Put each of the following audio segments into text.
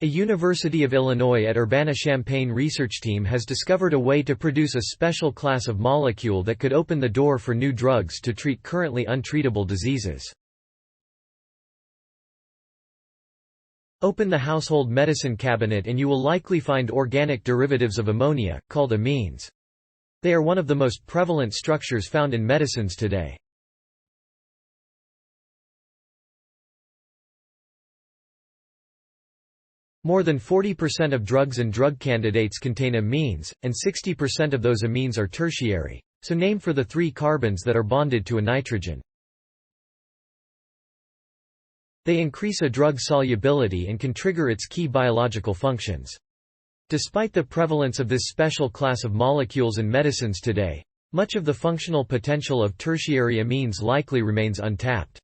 A University of Illinois at Urbana-Champaign research team has discovered a way to produce a special class of molecule that could open the door for new drugs to treat currently untreatable diseases. Open the household medicine cabinet and you will likely find organic derivatives of ammonia, called amines. They are one of the most prevalent structures found in medicines today. More than 40% of drugs and drug candidates contain amines, and 60% of those amines are tertiary, so named for the 3 carbons that are bonded to a nitrogen. They increase a drug's solubility and can trigger its key biological functions. Despite the prevalence of this special class of molecules in medicines today, much of the functional potential of tertiary amines likely remains untapped.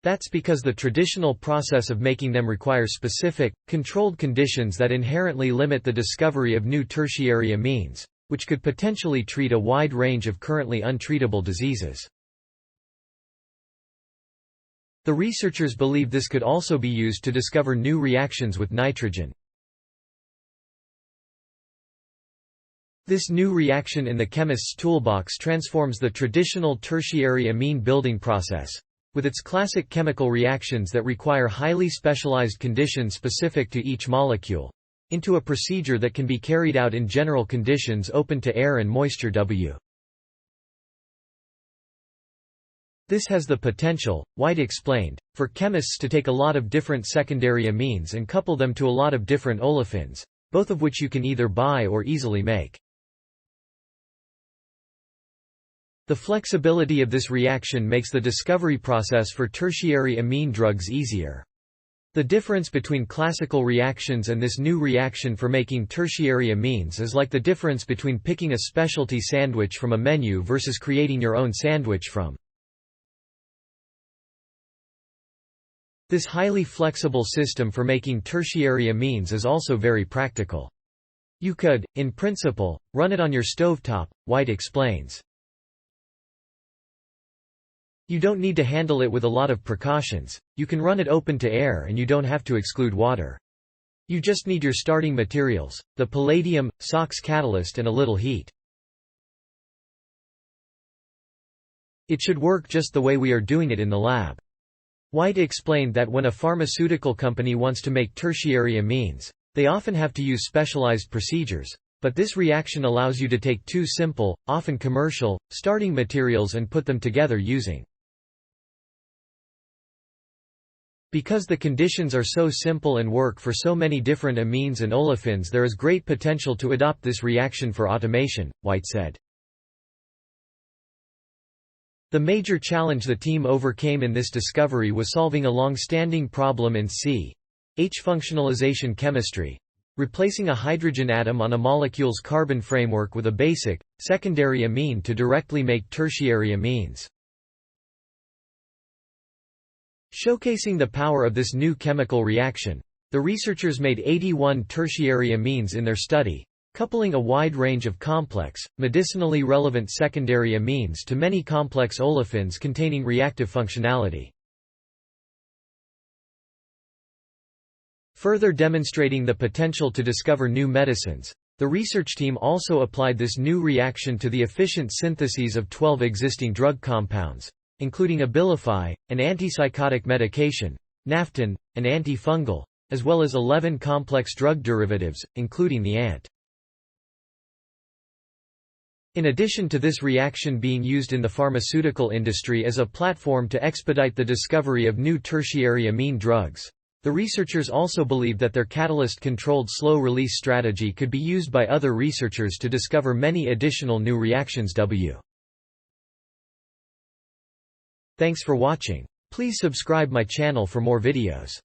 That's because the traditional process of making them requires specific, controlled conditions that inherently limit the discovery of new tertiary amines, which could potentially treat a wide range of currently untreatable diseases. The researchers believe this could also be used to discover new reactions with nitrogen. This new reaction in the chemist's toolbox transforms the traditional tertiary amine building process, with its classic chemical reactions that require highly specialized conditions specific to each molecule, into a procedure that can be carried out in general conditions open to air and moisture. This has the potential, White explained, for chemists to take a lot of different secondary amines and couple them to a lot of different olefins, both of which you can either buy or easily make. The flexibility of this reaction makes the discovery process for tertiary amine drugs easier. The difference between classical reactions and this new reaction for making tertiary amines is like the difference between picking a specialty sandwich from a menu versus creating your own sandwich from. This highly flexible system for making tertiary amines is also very practical. You could, in principle, run it on your stovetop, White explains. You don't need to handle it with a lot of precautions, you can run it open to air and you don't have to exclude water. You just need your starting materials, the palladium, SOx catalyst and a little heat. It should work just the way we are doing it in the lab. White explained that when a pharmaceutical company wants to make tertiary amines, they often have to use specialized procedures, but this reaction allows you to take 2 simple, often commercial, starting materials and put them together using. Because the conditions are so simple and work for so many different amines and olefins, there is great potential to adopt this reaction for automation, White said. The major challenge the team overcame in this discovery was solving a long-standing problem in C(H) functionalization chemistry, replacing a hydrogen atom on a molecule's carbon framework with a basic, secondary amine to directly make tertiary amines. Showcasing the power of this new chemical reaction, the researchers made 81 tertiary amines in their study, coupling a wide range of complex, medicinally relevant secondary amines to many complex olefins containing reactive functionality. Further demonstrating the potential to discover new medicines, the research team also applied this new reaction to the efficient syntheses of 12 existing drug compounds, including Abilify, an antipsychotic medication, Naftan, an antifungal, as well as 11 complex drug derivatives, including the ant. In addition to this reaction being used in the pharmaceutical industry as a platform to expedite the discovery of new tertiary amine drugs, the researchers also believe that their catalyst-controlled slow-release strategy could be used by other researchers to discover many additional new reactions. Thanks for watching. Please subscribe my channel for more videos.